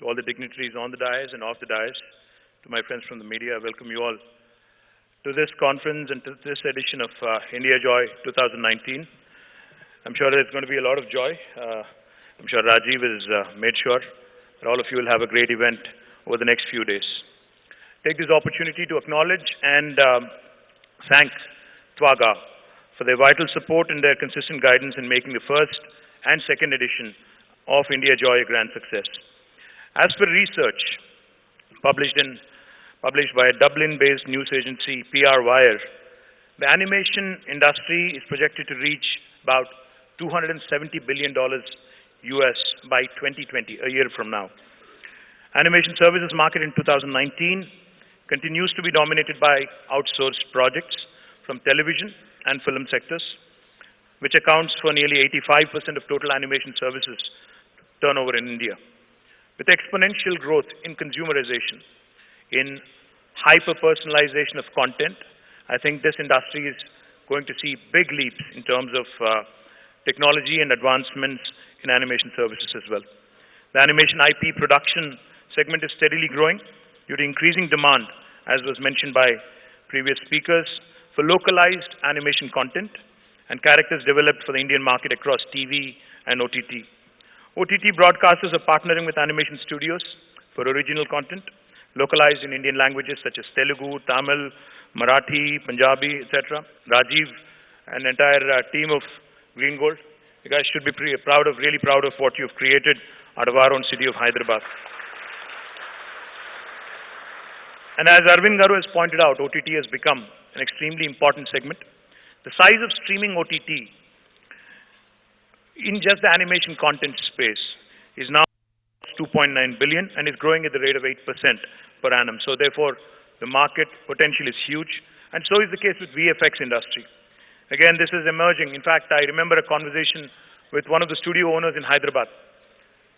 to all the dignitaries on the dais and off the dais, to my friends from the media, I welcome you all to this conference and to this edition of India Joy 2019. I'm sure there's going to be a lot of joy. I'm sure Rajiv has made sure that all of you will have a great event over the next few days. Take this opportunity to acknowledge and thank Twaga for their vital support and their consistent guidance in making the first and second edition of India Joy a grand success. As per research published by a Dublin-based news agency, PR Wire, the animation industry is projected to reach about $270 billion US by 2020, a year from now. Animation services market in 2019 continues to be dominated by outsourced projects from television and film sectors, which accounts for nearly 85% of total animation services turnover in India. With exponential growth in consumerization, in hyper-personalization of content, I think this industry is going to see big leaps in terms of technology and advancements in animation services as well. The animation IP production segment is steadily growing due to increasing demand, as was mentioned by previous speakers, for localized animation content and characters developed for the Indian market across TV and OTT. OTT broadcasters are partnering with animation studios for original content, localized in Indian languages such as Telugu, Tamil, Marathi, Punjabi, etc. Rajiv and the entire team of Green Gold, you guys should be really proud of what you've created out of our own city of Hyderabad. And as Arvind Garu has pointed out, OTT has become an extremely important segment. The size of streaming OTT in just the animation content space is now 2.9 billion and is growing at the rate of 8% per annum. So therefore, the market potential is huge, and so is the case with VFX industry. Again, this is emerging. In fact, I remember a conversation with one of the studio owners in Hyderabad.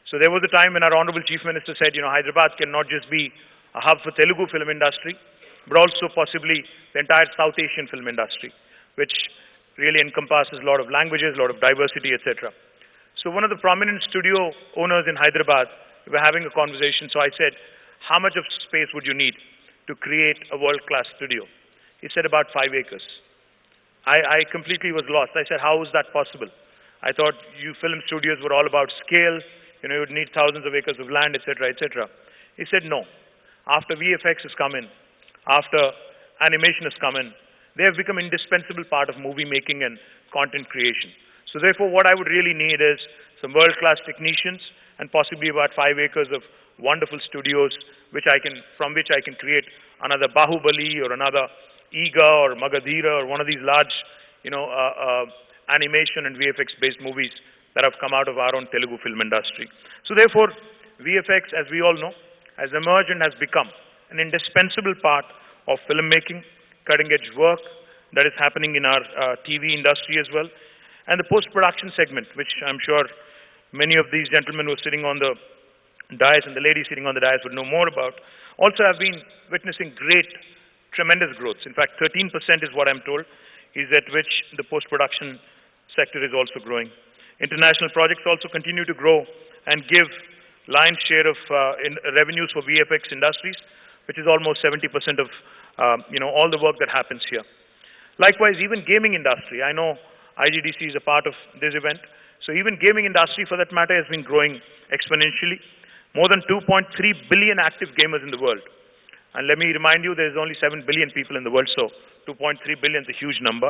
So there was a time when our Honorable Chief Minister said, Hyderabad cannot just be a hub for Telugu film industry, but also possibly the entire South Asian film industry, which really encompasses a lot of languages, a lot of diversity, etc. So one of the prominent studio owners in Hyderabad, we were having a conversation, so I said, how much of space would you need to create a world-class studio? He said about 5 acres. I completely was lost. I said, how is that possible? I thought you film studios were all about scale, you would need thousands of acres of land, etc., etc. He said, no. After VFX has come in, after animation has come in, they have become indispensable part of movie making and content creation. So therefore, what I would really need is some world-class technicians and possibly about 5 acres of wonderful studios from which I can create another Bahubali or another Iga or Magadhira or one of these large, animation and VFX-based movies that have come out of our own Telugu film industry. So therefore, VFX, as we all know, has emerged and has become an indispensable part of filmmaking, cutting-edge work that is happening in our TV industry as well, and the post-production segment, which I'm sure many of these gentlemen who are sitting on the dais and the ladies sitting on the dais would know more about, also have been witnessing tremendous growth. In fact, 13% is what I'm told, is at which the post-production sector is also growing. International projects also continue to grow and give lion's share of revenues for VFX industries, which is almost 70% of all the work that happens here. Likewise, even gaming industry. I know IGDC is a part of this event. So even gaming industry, for that matter, has been growing exponentially. More than 2.3 billion active gamers in the world. And let me remind you, there's only 7 billion people in the world, so 2.3 billion is a huge number.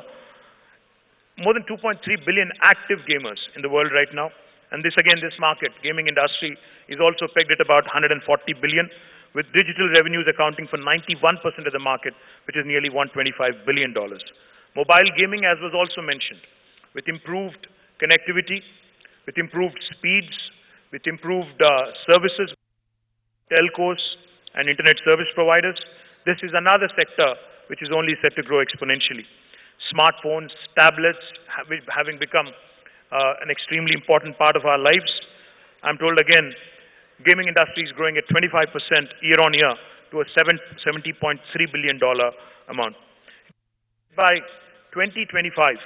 More than 2.3 billion active gamers in the world right now. And this market, gaming industry, is also pegged at about 140 billion, with digital revenues accounting for 91% of the market, which is nearly $125 billion. Mobile gaming, as was also mentioned, with improved connectivity, with improved speeds, with improved services, telcos and internet service providers, this is another sector which is only set to grow exponentially. Smartphones, tablets, having become an extremely important part of our lives. I'm told again, gaming industry is growing at 25% year on year to a $70.3 billion amount. By 2025,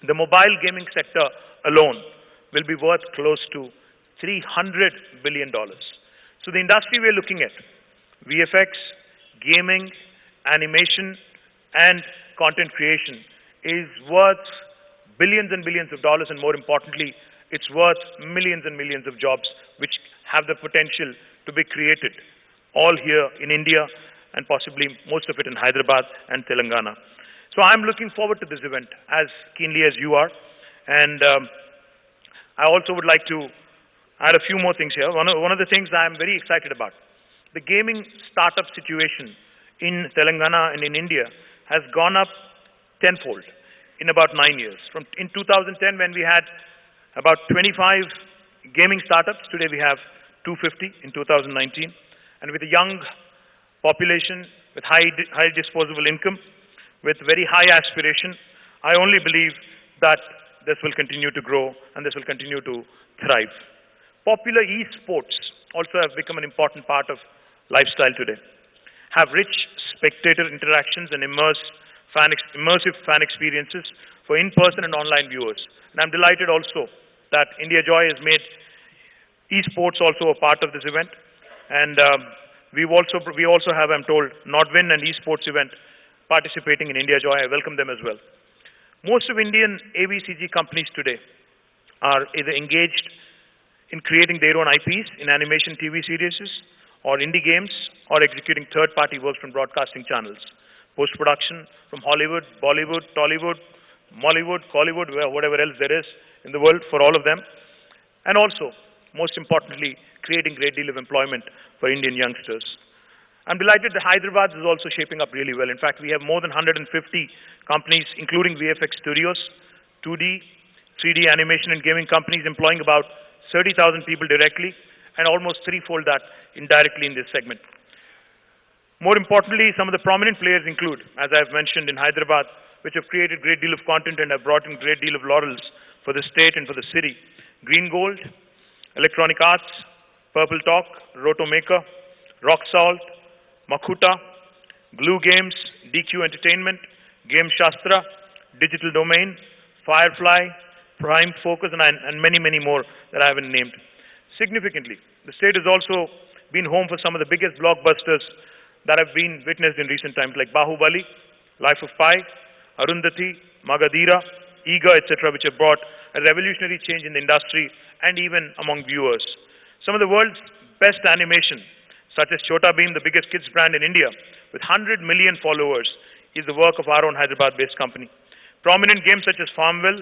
the mobile gaming sector alone will be worth close to $300 billion. So the industry we're looking at, VFX, gaming, animation, and content creation, is worth billions and billions of dollars, and more importantly, it's worth millions and millions of jobs which have the potential to be created all here in India and possibly most of it in Hyderabad and Telangana. So I'm looking forward to this event as keenly as you are. And I also would like to add a few more things here. One of the things I'm very excited about, the gaming startup situation in Telangana and in India has gone up tenfold in about 9 years. In 2010, when we had about 25 gaming startups, today we have 250 in 2019. And with a young population, with high disposable income, with very high aspiration, I only believe that this will continue to grow and this will continue to thrive. Popular esports also have become an important part of lifestyle today. Have rich spectator interactions and immersive fan experiences for in-person and online viewers. And I'm delighted also that India Joy has made esports also a part of this event. And we also have, I'm told, Nodwin and esports event participating in India Joy. I welcome them as well. Most of Indian AVCG companies today are either engaged in creating their own IPs in animation TV series or indie games, or executing third-party works from broadcasting channels. Post-production from Hollywood, Bollywood, Tollywood, Mollywood, Collywood, whatever else there is in the world for all of them. And also, most importantly, creating a great deal of employment for Indian youngsters. I'm delighted that Hyderabad is also shaping up really well. In fact, we have more than 150 companies, including VFX studios, 2D, 3D animation and gaming companies employing about 30,000 people directly, and almost threefold that indirectly in this segment. More importantly, some of the prominent players include, as I've mentioned, in Hyderabad, which have created a great deal of content and have brought in a great deal of laurels for the state and for the city. Green Gold, Electronic Arts, Purple Talk, Roto Maker, Rock Salt, Makuta, Glue Games, DQ Entertainment, Game Shastra, Digital Domain, Firefly, Prime Focus, and many, many more that I haven't named. Significantly, the state has also been home for some of the biggest blockbusters that have been witnessed in recent times, like Bahubali, Life of Pi, Arundhati, Magadhira, Eager, etc., which have brought a revolutionary change in the industry and even among viewers. Some of the world's best animation, such as Chota Bheem, the biggest kids brand in India, with 100 million followers, is the work of our own Hyderabad-based company. Prominent games such as Farmville,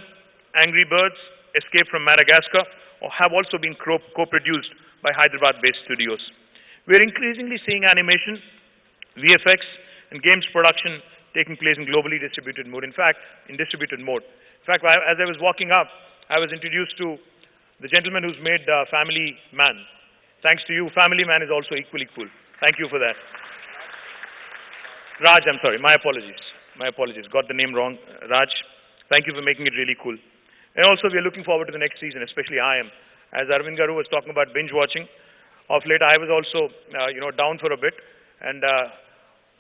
Angry Birds, Escape from Madagascar, have also been co-produced by Hyderabad-based studios. We're increasingly seeing animation, VFX, and games production taking place in globally distributed mode. In fact, in distributed mode. In fact, as I was walking up, I was introduced to the gentleman who's made Family Man. Thanks to you, Family Man is also equally cool. Thank you for that. Raj, I'm sorry. My apologies. My apologies. Got the name wrong. Raj, thank you for making it really cool. And also, we're looking forward to the next season, especially I am. As Arvind Garu was talking about binge watching, of late I was also, down for a bit. And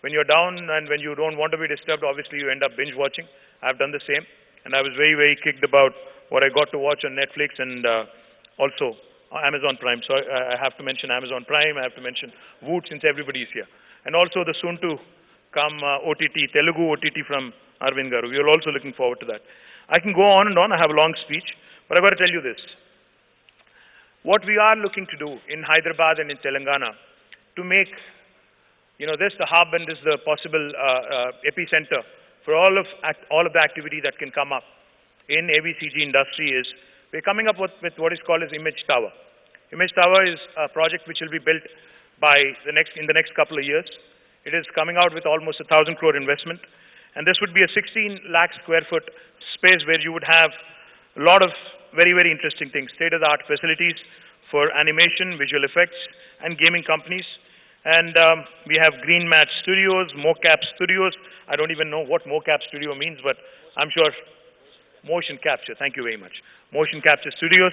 when you're down and when you don't want to be disturbed, obviously you end up binge watching. I've done the same. And I was very, very kicked about what I got to watch on Netflix and also Amazon Prime. So I have to mention Amazon Prime. I have to mention Woot, since everybody is here. And also the soon-to-come OTT, Telugu OTT from Arvind Garu. We are also looking forward to that. I can go on and on. I have a long speech. But I've got to tell you this. What we are looking to do in Hyderabad and in Telangana to make this the hub and this the possible epicenter for all of the activity that can come up in AVCG industry is we're coming up with what is called as Image Tower. Image Tower is a project which will be built in the next couple of years. It is coming out with almost 1,000 crore investment, and this would be a 16 lakh square foot space where you would have a lot of very, very interesting things, state-of-the-art facilities for animation, visual effects, and gaming companies. And we have Green Match Studios, Mocap Studios. I don't even know what Mocap Studio means, but I'm sure motion capture. Thank you very much. Motion capture studios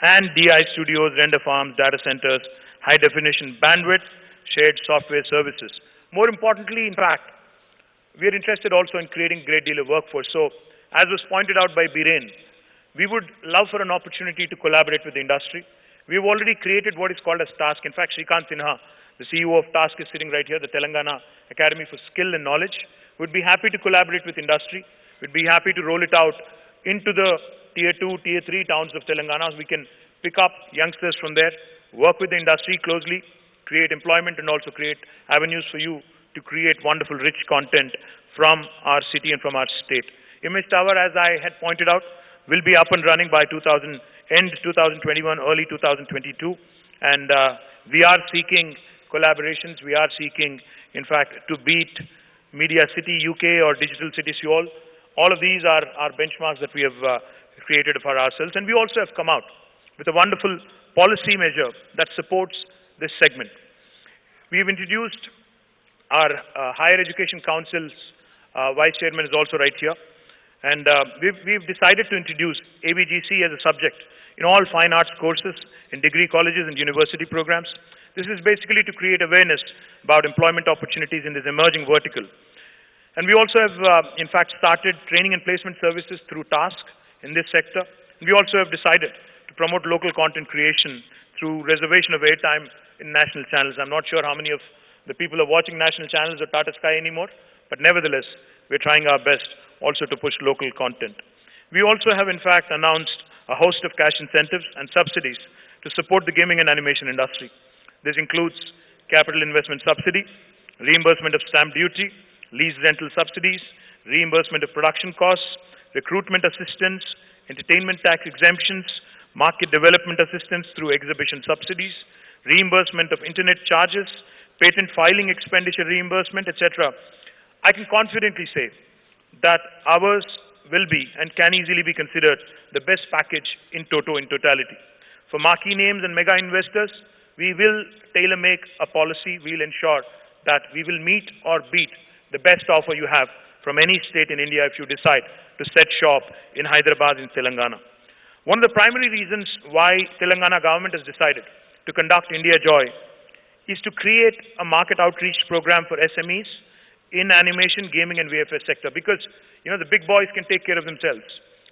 and DI studios, render farms, data centers, high definition bandwidth, shared software services. More importantly, in fact, we are interested also in creating a great deal of workforce. So, as was pointed out by Biren, we would love for an opportunity to collaborate with the industry. We've already created what is called as TASK. In fact, Shrikant Sinha, the CEO of TASK, is sitting right here, the Telangana Academy for Skill and Knowledge. We'd be happy to collaborate with industry. We'd be happy to roll it out into the tier 2, tier 3 towns of Telangana. We can pick up youngsters from there, work with the industry closely, create employment, and also create avenues for you to create wonderful, rich content from our city and from our state. Image Tower, as I had pointed out, will be up and running by end 2021, early 2022. And we are seeking collaborations. We are seeking, in fact, to beat Media City UK or Digital City Seoul. All of these are benchmarks that we have created for ourselves. And we also have come out with a wonderful policy measure that supports this segment. We have introduced our Higher Education Council's Vice Chairman is also right here. And we've decided to introduce ABGC as a subject in all fine arts courses, in degree colleges and university programs. This is basically to create awareness about employment opportunities in this emerging vertical. And we also have, in fact, started training and placement services through TASK in this sector. We also have decided to promote local content creation through reservation of airtime in national channels. I'm not sure how many of the people are watching national channels or Tata Sky anymore, but nevertheless, we're trying our best also to push local content. We also have, in fact, announced a host of cash incentives and subsidies to support the gaming and animation industry. This includes capital investment subsidy, reimbursement of stamp duty, lease rental subsidies, reimbursement of production costs, recruitment assistance, entertainment tax exemptions, market development assistance through exhibition subsidies, reimbursement of internet charges, patent filing expenditure reimbursement, etc. I can confidently say that ours will be and can easily be considered the best package in totality. For marquee names and mega investors, we will tailor-make a policy. We'll ensure that we will meet or beat the best offer you have from any state in India if you decide to set shop in Hyderabad in Telangana. One of the primary reasons why Telangana government has decided to conduct India Joy is to create a market outreach program for SMEs in animation, gaming and VFS sector, because the big boys can take care of themselves,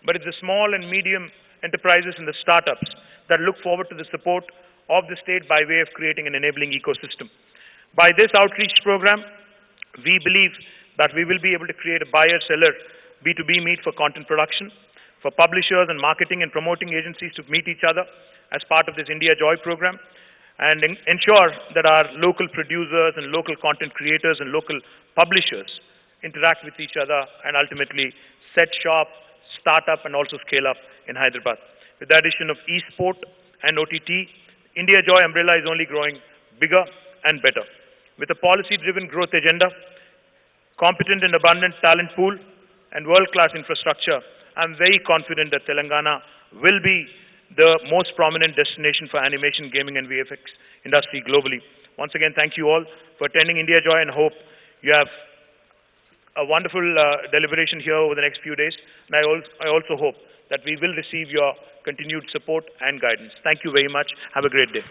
but it's the small and medium enterprises and the startups that look forward to the support of the state by way of creating an enabling ecosystem. By this outreach program, we believe that we will be able to create a buyer-seller B2B meet for content production, for publishers and marketing and promoting agencies to meet each other as part of this India Joy program, and ensure that our local producers and local content creators and local publishers interact with each other and ultimately set shop, start up and also scale up in Hyderabad. With the addition of e-sport and OTT, India Joy umbrella is only growing bigger and better. With a policy-driven growth agenda, competent and abundant talent pool, and world-class infrastructure, I'm very confident that Telangana will be the most prominent destination for animation, gaming and VFX industry globally. Once again, thank you all for attending India Joy and hope you have a wonderful deliberation here over the next few days. And I also hope that we will receive your continued support and guidance. Thank you very much. Have a great day.